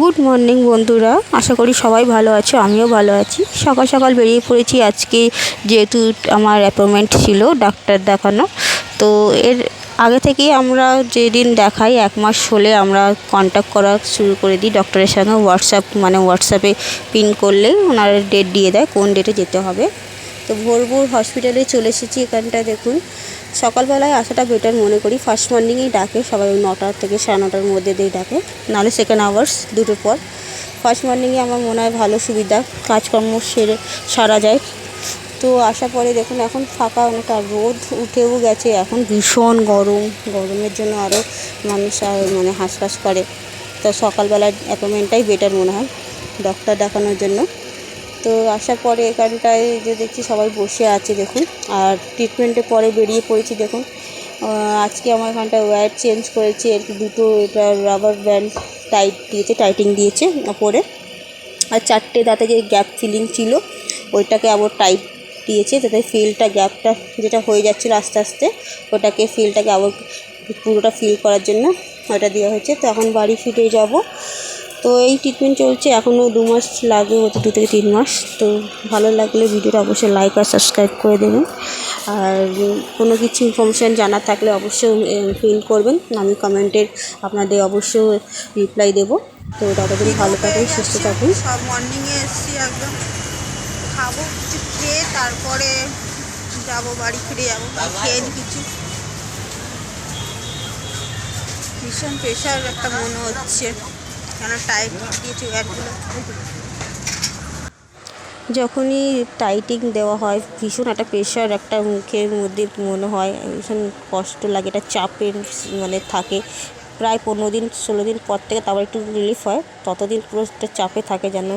Good morning বন্ধুরা, আশা করি সবাই ভালো আছো। আমিও ভালো আছি। সকাল সকাল বেরিয়ে পড়েছি আজকে, যেহেতু আমার অ্যাপয়েন্টমেন্ট ছিল ডাক্তার দেখানো। তো এর আগে থেকেই আমরা যেদিন দেখাই 1 মাস হলে আমরা কন্ট্যাক্ট করা শুরু করে দিই ডক্টরের সঙ্গে। হোয়াটসঅ্যাপে পিন করলে ওনারা ডেট দিয়ে দেয় কোন ডেটে যেতে হবে। তো ভোর হসপিটালে চলে এসেছি। এখানটা দেখুন, সকালবেলায় আসাটা বেটার মনে করি। ফার্স্ট মর্নিংয়েই ডাকে সবাই, 9টা থেকে 9:30-র মধ্যে দিয়ে ডাকে, নাহলে সেকেন্ড আওয়ার্স দুটোর পর। ফার্স্ট মর্নিংয়ে আমার মনে হয় ভালো সুবিধা, কাজকর্ম সারা যায়। তো আসার পরে দেখুন এখন ফাঁকা, অনেকটা রোদ উঠেও গেছে। এখন ভীষণ গরমের জন্য আরও মানুষ হাঁসফাঁস করে। তো সকালবেলার অ্যাপয়েন্টমেন্টটাই বেটার মনে হয় ডক্টর দেখানোর জন্য। তো আসার পরে এখানটায় যে দেখছি সবাই বসে আছে দেখুন, আর ট্রিটমেন্টের পরে বেরিয়ে পড়েছি দেখুন। আজকে আমার এখানটায় ওয়্যার চেঞ্জ করেছি, আর কি দুটো এটা রাবার ব্যান্ড টাইটিং দিয়েছে ওপরে। আর 4টে দাঁতে যে গ্যাপ ফিলিং ছিল ওইটাকে আবার টাইট দিয়েছে, যাতে গ্যাপটা যেটা হয়ে যাচ্ছিলো আস্তে আস্তে, ফিলটাকে আবার পুরোটা ফিল করার জন্য ওটা দেওয়া হয়েছে। তো এখন বাড়ি ফিরে যাব। তো এই ট্রিটমেন্ট চলছে, এখনও 2 মাস লাগবে, হতে 2 থেকে 3 মাস। তো ভালো লাগলে ভিডিওটা অবশ্যই লাইক আর সাবস্ক্রাইব করে দেবেন। আর কোনো কিছু ইনফরমেশান জানার থাকলে অবশ্যই পিন করবেন, আমি কমেন্টের আপনাদের অবশ্যই রিপ্লাই দেবো। তো ততদিন ভালো থাকুন, সুস্থ থাকুন। সব মর্নিংয়ে এসেছি, একদম খাবো কিছু খেয়ে তারপরে যাব, বাড়ি ফিরে যাবো। খেয়ে কিছু ভীষণ প্রেশার একটা মনে হচ্ছে, কেন টাইট দিয়েছি ওয়্যারগুলো। যখনই টাইটিং দেওয়া হয় ভীষণ একটা প্রেশার একটা মুখের মধ্যে মনে হয়, ভীষণ কষ্ট লাগে, এটা চাপের থাকে। প্রায় 15 দিন 16 দিন পর থেকে তারপর একটু রিলিফ হয়, ততদিন পুরো একটা চাপে থাকে যেন।